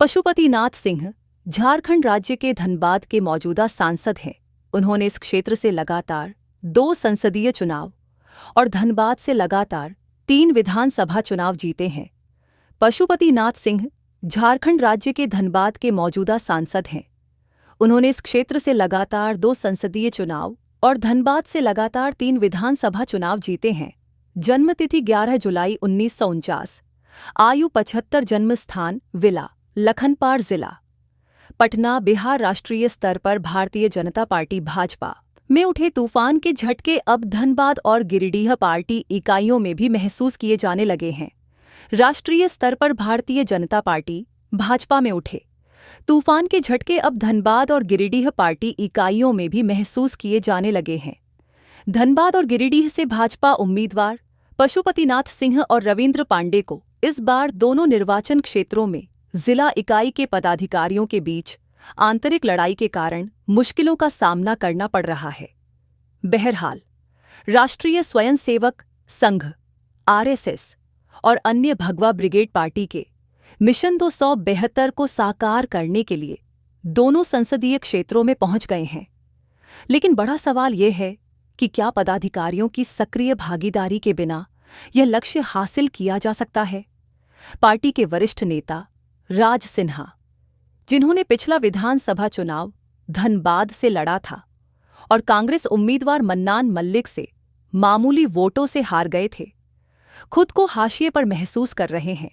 पशुपतिनाथ सिंह झारखंड राज्य के धनबाद के मौजूदा सांसद हैं। उन्होंने इस क्षेत्र से लगातार 2 संसदीय चुनाव और धनबाद से लगातार 3 विधानसभा चुनाव जीते हैं। पशुपतिनाथ सिंह झारखंड राज्य के धनबाद के मौजूदा सांसद हैं। उन्होंने इस क्षेत्र से लगातार 2 संसदीय चुनाव और धनबाद से लगातार 3 विधानसभा चुनाव जीते हैं। जन्मतिथि 11 जुलाई 1949। आयु 75। जन्म स्थान विला, लखनपार जिला, पटना, बिहार। राष्ट्रीय स्तर पर भारतीय जनता पार्टी भाजपा में उठे तूफान के झटके अब धनबाद और गिरिडीह पार्टी इकाइयों में भी महसूस किए जाने लगे हैं। राष्ट्रीय स्तर पर भारतीय जनता पार्टी भाजपा में उठे तूफान के झटके अब धनबाद और गिरिडीह पार्टी इकाइयों में भी महसूस किए जाने लगे हैं। धनबाद और गिरिडीह से भाजपा उम्मीदवार पशुपतिनाथ सिंह और रविंद्र पांडे को इस बार दोनों निर्वाचन क्षेत्रों में जिला इकाई के पदाधिकारियों के बीच आंतरिक लड़ाई के कारण मुश्किलों का सामना करना पड़ रहा है। बहरहाल, राष्ट्रीय स्वयंसेवक संघ आरएसएस और अन्य भगवा ब्रिगेड पार्टी के मिशन 272 को साकार करने के लिए दोनों संसदीय क्षेत्रों में पहुंच गए हैं। लेकिन बड़ा सवाल यह है कि क्या पदाधिकारियों की सक्रिय भागीदारी के बिना यह लक्ष्य हासिल किया जा सकता है? पार्टी के वरिष्ठ नेता राज सिन्हा, जिन्होंने पिछला विधानसभा चुनाव धनबाद से लड़ा था और कांग्रेस उम्मीदवार मन्नान मल्लिक से मामूली वोटों से हार गए थे, खुद को हाशिए पर महसूस कर रहे हैं,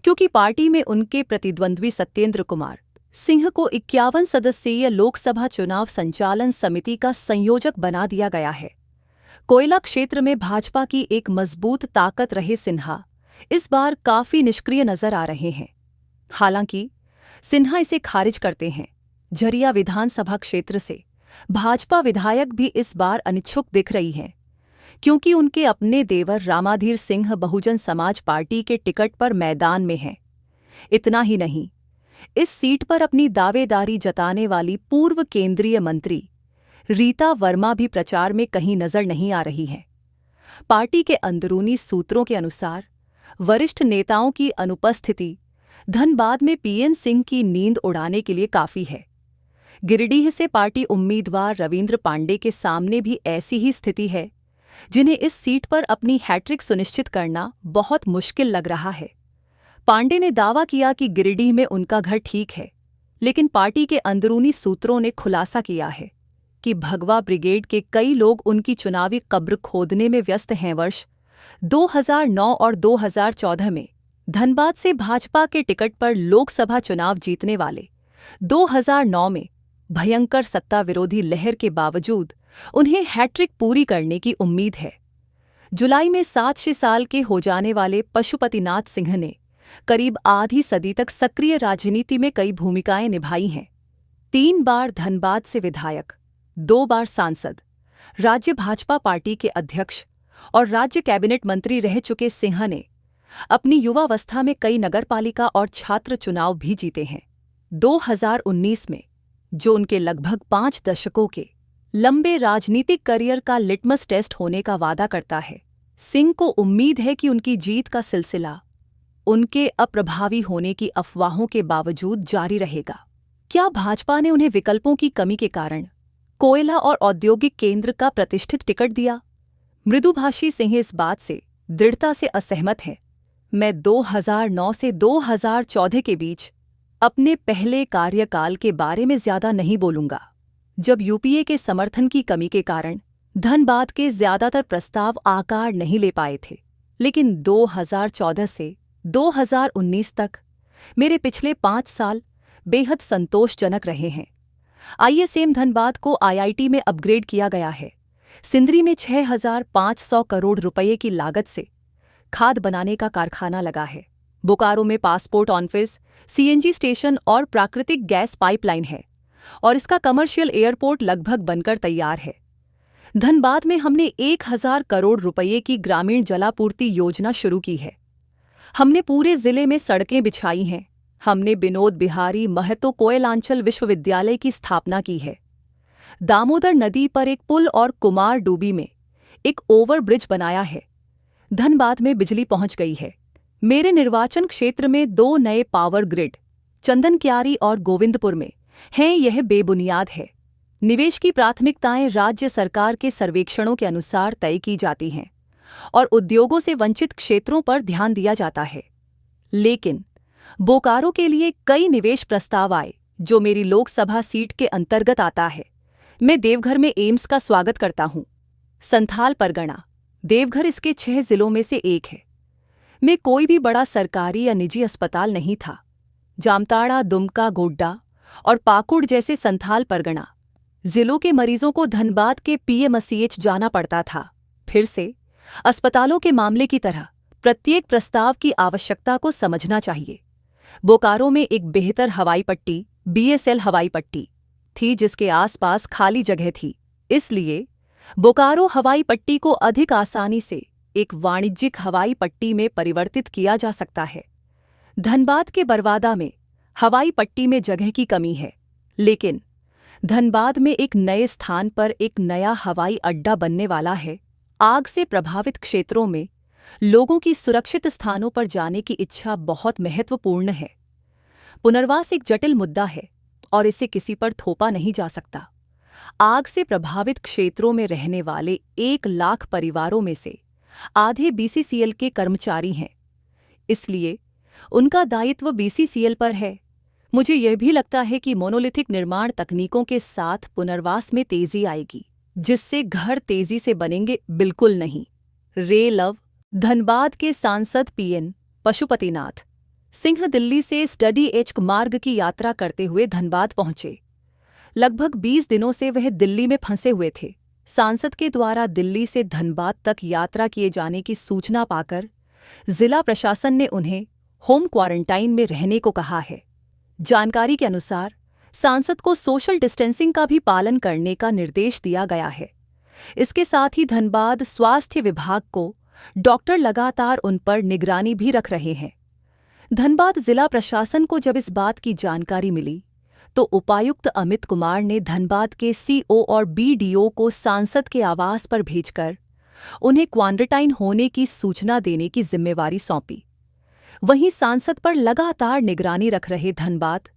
क्योंकि पार्टी में उनके प्रतिद्वंद्वी सत्येंद्र कुमार सिंह को 51 सदस्यीय लोकसभा चुनाव संचालन समिति का संयोजक बना दिया गया है। कोयला क्षेत्र में भाजपा की एक मजबूत ताकत रहे सिन्हा इस बार काफी निष्क्रिय नजर आ रहे हैं। हालांकि सिन्हा इसे खारिज करते हैं। झरिया विधानसभा क्षेत्र से भाजपा विधायक भी इस बार अनिच्छुक दिख रही हैं, क्योंकि उनके अपने देवर रामाधीर सिंह बहुजन समाज पार्टी के टिकट पर मैदान में हैं। इतना ही नहीं, इस सीट पर अपनी दावेदारी जताने वाली पूर्व केंद्रीय मंत्री रीता वर्मा भी प्रचार में कहीं नजर नहीं आ रही हैं। पार्टी के अंदरूनी सूत्रों के अनुसार वरिष्ठ नेताओं की अनुपस्थिति धनबाद में पीएन सिंह की नींद उड़ाने के लिए काफी है। गिरिडीह से पार्टी उम्मीदवार रविंद्र पांडे के सामने भी ऐसी ही स्थिति है, जिन्हें इस सीट पर अपनी हैट्रिक सुनिश्चित करना बहुत मुश्किल लग रहा है। पांडे ने दावा किया कि गिरिडीह में उनका घर ठीक है, लेकिन पार्टी के अंदरूनी सूत्रों ने खुलासा किया है कि भगवा ब्रिगेड के कई लोग उनकी चुनावी कब्र खोदने में व्यस्त हैं। वर्ष 2009 और 2014 में धनबाद से भाजपा के टिकट पर लोकसभा चुनाव जीतने वाले 2009 में भयंकर सत्ता विरोधी लहर के बावजूद उन्हें हैट्रिक पूरी करने की उम्मीद है। जुलाई में 67 साल के हो जाने वाले पशुपतिनाथ सिंह ने करीब आधी सदी तक सक्रिय राजनीति में कई भूमिकाएं निभाई हैं। 3 बार धनबाद से विधायक, 2 बार सांसद, राज्य भाजपा पार्टी के अध्यक्ष और राज्य कैबिनेट मंत्री रह चुके सिंह ने अपनी युवावस्था में कई नगरपालिका और छात्र चुनाव भी जीते हैं। 2019 में, जो उनके लगभग 5 दशकों के लंबे राजनीतिक करियर का लिटमस टेस्ट होने का वादा करता है, सिंह को उम्मीद है कि उनकी जीत का सिलसिला उनके अप्रभावी होने की अफवाहों के बावजूद जारी रहेगा। क्या भाजपा ने उन्हें विकल्पों की कमी के कारण कोयला और औद्योगिक केंद्र का प्रतिष्ठित टिकट दिया? मृदुभाषी सिंह इस बात से दृढ़ता से असहमत है। मैं 2009 से 2014 के बीच अपने पहले कार्यकाल के बारे में ज्यादा नहीं बोलूंगा, जब यूपीए के समर्थन की कमी के कारण धनबाद के ज्यादातर प्रस्ताव आकार नहीं ले पाए थे। लेकिन 2014 से 2019 तक मेरे पिछले 5 साल बेहद संतोषजनक रहे हैं। आईएसएम धनबाद को आईआईटी में अपग्रेड किया गया है। सिंदरी में 6500 करोड़ रुपये की लागत से खाद बनाने का कारखाना लगा है। बोकारो में पासपोर्ट ऑफिस, सीएनजी स्टेशन और प्राकृतिक गैस पाइपलाइन है और इसका कमर्शियल एयरपोर्ट लगभग बनकर तैयार है। धनबाद में हमने 1000 करोड़ रुपये की ग्रामीण जलापूर्ति योजना शुरू की है। हमने पूरे जिले में सड़कें बिछाई हैं। हमने विनोद बिहारी महतो कोयलांचल विश्वविद्यालय की स्थापना की है। दामोदर नदी पर एक पुल और कुमार डूबी में एक ओवरब्रिज बनाया है। धनबाद में बिजली पहुंच गई है। मेरे निर्वाचन क्षेत्र में 2 नए पावर ग्रिड, चंदनक्यारी और गोविंदपुर में हैं, यह बेबुनियाद है। निवेश की प्राथमिकताएं राज्य सरकार के सर्वेक्षणों के अनुसार तय की जाती हैं और उद्योगों से वंचित क्षेत्रों पर ध्यान दिया जाता है। लेकिन बोकारो के लिए कई निवेश प्रस्ताव आए, जो मेरी लोकसभा सीट के अंतर्गत आता है। मैं देवघर में एम्स का स्वागत करता हूं। संथाल परगना, देवघर इसके 6 जिलों में से एक है। में कोई भी बड़ा सरकारी या निजी अस्पताल नहीं था। जामताड़ा, दुमका, गोड्डा और पाकुड़ जैसे संथाल परगना जिलों के मरीजों को धनबाद के पीएमसीएच जाना पड़ता था। फिर से अस्पतालों के मामले की तरह प्रत्येक प्रस्ताव की आवश्यकता को समझना चाहिए। बोकारो में एक बेहतर हवाई पट्टी, बीएसएल हवाई पट्टी थी, जिसके आसपास खाली जगह थी। इसलिए बोकारो हवाई पट्टी को अधिक आसानी से एक वाणिज्यिक हवाई पट्टी में परिवर्तित किया जा सकता है। धनबाद के बरवादा में हवाई पट्टी में जगह की कमी है, लेकिन धनबाद में एक नए स्थान पर एक नया हवाई अड्डा बनने वाला है। आग से प्रभावित क्षेत्रों में लोगों की सुरक्षित स्थानों पर जाने की इच्छा बहुत महत्वपूर्ण है। पुनर्वास एक जटिल मुद्दा है और इसे किसी पर थोपा नहीं जा सकता। आग से प्रभावित क्षेत्रों में रहने वाले 1 लाख परिवारों में से आधे बीसीसीएल के कर्मचारी हैं, इसलिए उनका दायित्व बीसीसीएल पर है। मुझे यह भी लगता है कि मोनोलिथिक निर्माण तकनीकों के साथ पुनर्वास में तेजी आएगी, जिससे घर तेजी से बनेंगे, बिल्कुल नहीं। रे लव। धनबाद के सांसद पीएन पशुपतिनाथ सिंह दिल्ली से स्टडी एच मार्ग की यात्रा करते हुए धनबाद पहुंचे। लगभग 20 दिनों से वह दिल्ली में फंसे हुए थे। सांसद के द्वारा दिल्ली से धनबाद तक यात्रा किए जाने की सूचना पाकर जिला प्रशासन ने उन्हें होम क्वारंटाइन में रहने को कहा है। जानकारी के अनुसार सांसद को सोशल डिस्टेंसिंग का भी पालन करने का निर्देश दिया गया है। इसके साथ ही धनबाद स्वास्थ्य विभाग को डॉक्टर लगातार उन पर निगरानी भी रख रहे हैं। धनबाद जिला प्रशासन को जब इस बात की जानकारी मिली तो उपायुक्त अमित कुमार ने धनबाद के सीओ और बीडीओ को सांसद के आवास पर भेजकर उन्हें क्वारंटाइन होने की सूचना देने की जिम्मेवारी सौंपी। वहीं सांसद पर लगातार निगरानी रख रहे धनबाद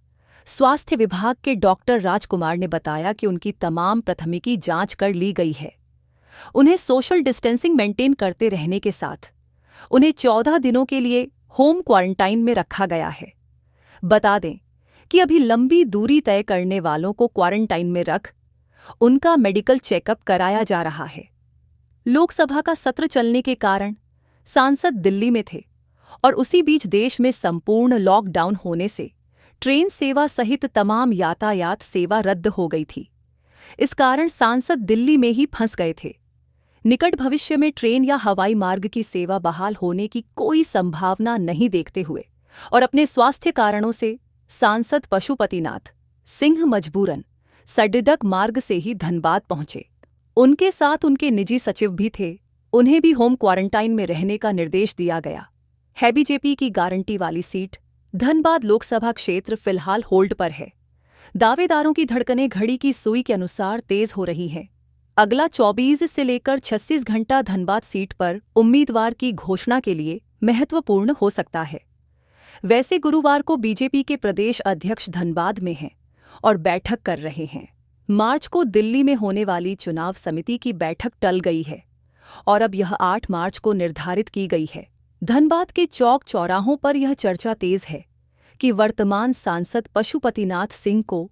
स्वास्थ्य विभाग के डॉक्टर राजकुमार ने बताया कि उनकी तमाम प्राथमिकी जांच कर ली गई है। उन्हें सोशल डिस्टेंसिंग मेंटेन करते रहने के साथ उन्हें 14 दिनों के लिए होम क्वारंटाइन में रखा गया है। बता दें कि अभी लंबी दूरी तय करने वालों को क्वारंटाइन में रख उनका मेडिकल चेकअप कराया जा रहा है। लोकसभा का सत्र चलने के कारण सांसद दिल्ली में थे और उसी बीच देश में संपूर्ण लॉकडाउन होने से ट्रेन सेवा सहित तमाम यातायात सेवा रद्द हो गई थी। इस कारण सांसद दिल्ली में ही फंस गए थे। निकट भविष्य में ट्रेन या हवाई मार्ग की सेवा बहाल होने की कोई संभावना नहीं देखते हुए और अपने स्वास्थ्य कारणों से सांसद पशुपतिनाथ सिंह मजबूरन सडडक मार्ग से ही धनबाद पहुंचे। उनके साथ उनके निजी सचिव भी थे। उन्हें भी होम क्वारंटाइन में रहने का निर्देश दिया गया है। बीजेपी की गारंटी वाली सीट धनबाद लोकसभा क्षेत्र फिलहाल होल्ड पर है। दावेदारों की धड़कनें घड़ी की सुई के अनुसार तेज हो रही हैं। अगला 24 से लेकर 36 घंटा धनबाद सीट पर उम्मीदवार की घोषणा के लिए महत्वपूर्ण हो सकता है। वैसे गुरुवार को बीजेपी के प्रदेश अध्यक्ष धनबाद में हैं और बैठक कर रहे हैं। मार्च को दिल्ली में होने वाली चुनाव समिति की बैठक टल गई है और अब यह 8 मार्च को निर्धारित की गई है। धनबाद के चौक चौराहों पर यह चर्चा तेज है कि वर्तमान सांसद पशुपतिनाथ सिंह को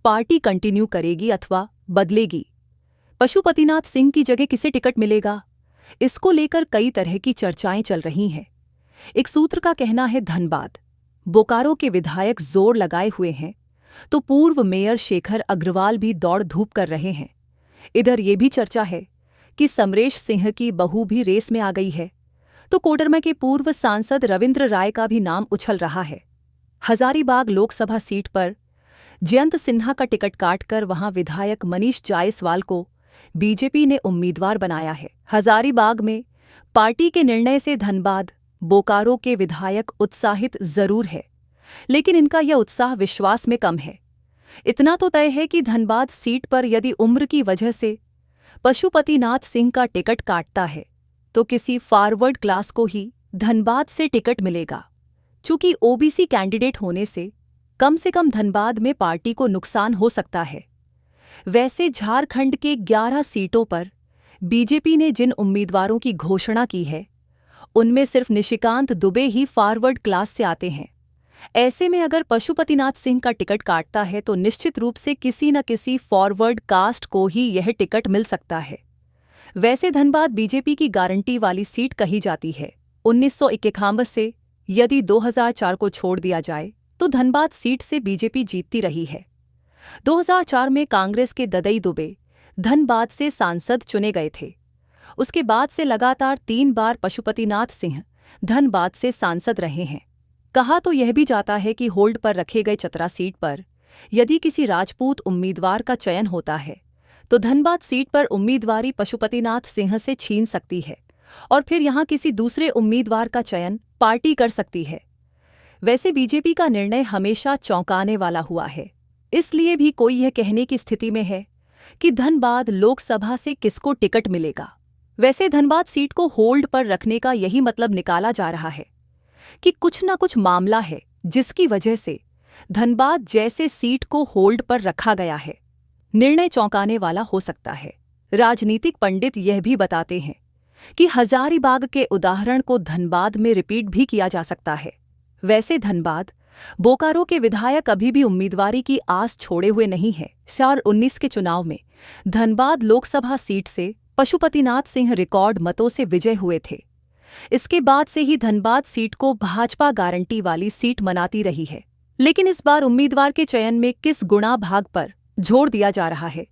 पार्टी कंटिन्यू करेगी अथवा बदलेगी। पशुपतिनाथ सिंह की जगह किसे टिकट मिलेगा, इसको लेकर कई तरह की चर्चाएं चल रही हैं। एक सूत्र का कहना है धनबाद बोकारो के विधायक जोर लगाए हुए हैं तो पूर्व मेयर शेखर अग्रवाल भी दौड़ धूप कर रहे हैं। इधर ये भी चर्चा है कि समरेश सिंह की बहू भी रेस में आ गई है तो कोडरमा के पूर्व सांसद रविंद्र राय का भी नाम उछल रहा है। हजारीबाग लोकसभा सीट पर जयंत सिन्हा का टिकट काटकर वहां विधायक मनीष जायसवाल को बीजेपी ने उम्मीदवार बनाया है। हजारीबाग में पार्टी के निर्णय से धनबाद बोकारो के विधायक उत्साहित जरूर है, लेकिन इनका यह उत्साह विश्वास में कम है। इतना तो तय है कि धनबाद सीट पर यदि उम्र की वजह से पशुपतिनाथ सिंह का टिकट काटता है तो किसी फॉरवर्ड क्लास को ही धनबाद से टिकट मिलेगा। चूंकि ओबीसी कैंडिडेट होने से कम से कम धनबाद में पार्टी को नुकसान हो सकता है। वैसे झारखंड के 11 सीटों पर बीजेपी ने जिन उम्मीदवारों की घोषणा की है, उनमें सिर्फ निशिकांत दुबे ही फॉरवर्ड क्लास से आते हैं। ऐसे में अगर पशुपतिनाथ सिंह का टिकट काटता है तो निश्चित रूप से किसी न किसी फॉरवर्ड कास्ट को ही यह टिकट मिल सकता है। वैसे धनबाद बीजेपी की गारंटी वाली सीट कही जाती है। 1991 से यदि 2004 को छोड़ दिया जाए तो धनबाद सीट से बीजेपी जीतती रही है। 2004 में कांग्रेस के ददई दुबे धनबाद से सांसद चुने गए थे। उसके बाद से लगातार 3 बार पशुपतिनाथ सिंह धनबाद से सांसद रहे हैं। कहा तो यह भी जाता है कि होल्ड पर रखे गए चतरा सीट पर यदि किसी राजपूत उम्मीदवार का चयन होता है तो धनबाद सीट पर उम्मीदवारी पशुपतिनाथ सिंह से छीन सकती है और फिर यहां किसी दूसरे उम्मीदवार का चयन पार्टी कर सकती है। वैसे बीजेपी का निर्णय हमेशा चौंकाने वाला हुआ है, इसलिए भी कोई यह कहने की स्थिति में है कि धनबाद लोकसभा से किसको टिकट मिलेगा। वैसे धनबाद सीट को होल्ड पर रखने का यही मतलब निकाला जा रहा है कि कुछ न कुछ मामला है जिसकी वजह से धनबाद जैसे सीट को होल्ड पर रखा गया है। निर्णय चौंकाने वाला हो सकता है। राजनीतिक पंडित यह भी बताते हैं कि हजारीबाग के उदाहरण को धनबाद में रिपीट भी किया जा सकता है। वैसे धनबाद बोकारो के विधायक अभी भी उम्मीदवारी की आस छोड़े हुए नहीं है। 2019 के चुनाव में धनबाद लोकसभा सीट से पशुपतिनाथ सिंह रिकॉर्ड मतों से विजय हुए थे। इसके बाद से ही धनबाद सीट को भाजपा गारंटी वाली सीट मनाती रही है। लेकिन इस बार उम्मीदवार के चयन में किस गुणा भाग पर जोर दिया जा रहा है,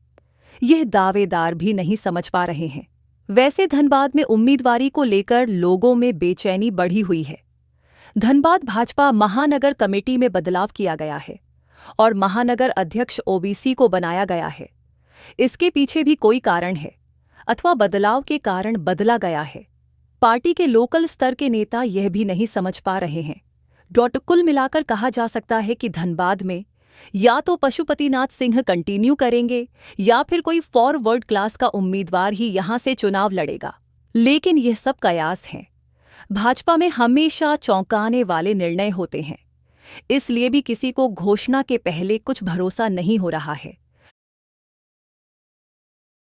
यह दावेदार भी नहीं समझ पा रहे हैं। वैसे धनबाद में उम्मीदवारी को लेकर लोगों में बेचैनी बढ़ी हुई है। धनबाद भाजपा महानगर कमेटी में बदलाव किया गया है और महानगर अध्यक्ष ओबीसी को बनाया गया है। इसके पीछे भी कोई कारण है अथवा बदलाव के कारण बदला गया है, पार्टी के लोकल स्तर के नेता यह भी नहीं समझ पा रहे हैं। कुल मिलाकर कहा जा सकता है कि धनबाद में या तो पशुपतिनाथ सिंह कंटिन्यू करेंगे या फिर कोई फॉरवर्ड क्लास का उम्मीदवार ही यहां से चुनाव लड़ेगा। लेकिन यह सब कयास हैं। भाजपा में हमेशा चौंकाने वाले निर्णय होते हैं, इसलिए भी किसी को घोषणा के पहले कुछ भरोसा नहीं हो रहा है।